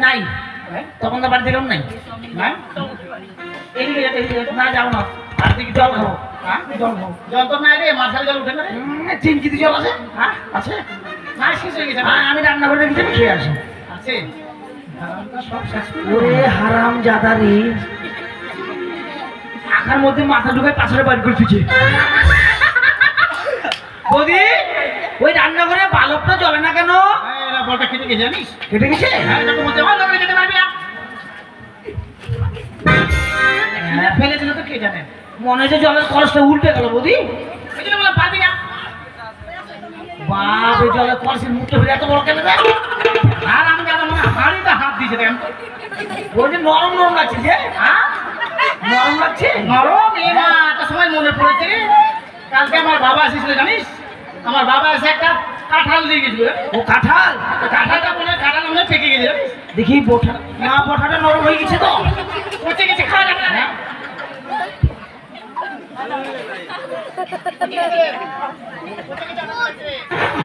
নাই তখন তো বাড়ি থেকেও নাই না না যাও না আর দিকে জল খাবো হ্যাঁ জল খাবো জল তো নাই রে মাথার জল উঠে না রে চিনকিতে জল আছে হ্যাঁ আছে না শেষ হয়ে গেছে আমি রান্না করে রেখেছি খেয়ে আসি আছে সব শেষ ওরে হারাম জাদারি আখার মধ্যে মাথা ঢুকায় পাছড়ে বাড়ি করে দিচ্ছে বৌদি ওই রান্না করে বালকটা জ্বলে না কেন এরা বলটা কেটে গেছে জানিস কেটে গেছে হ্যাঁ এটা তো মধ্যে ভালো করে যেতে পারবি না ফেলে দিলে তো কে জানে মনে হচ্ছে জলের কলসটা উল্টে গেল বৌদি ওই জন্য বললাম পারবি না বাপ এই জলের কলসের মুখটা ফেলে এত বড় কেন দেয় আর আমি জানো না হাড়িতে হাত দিয়েছে দেখেন ওই যে নরম নরম লাগছে যে হ্যাঁ নরম লাগছে নরম এমা একটা সময় মনে পড়েছে কালকে আমার বাবা এসেছিল জানিস আমার বাবা এসে একটা কাঁঠাল দিয়ে গেছিল ও কাঁঠাল কাঁঠালটা মনে পেকে গেছে জানিস দেখি বোঠা না বোঠাটা নরম হয়ে গেছে তো পচে গেছে খাওয়া যাবে না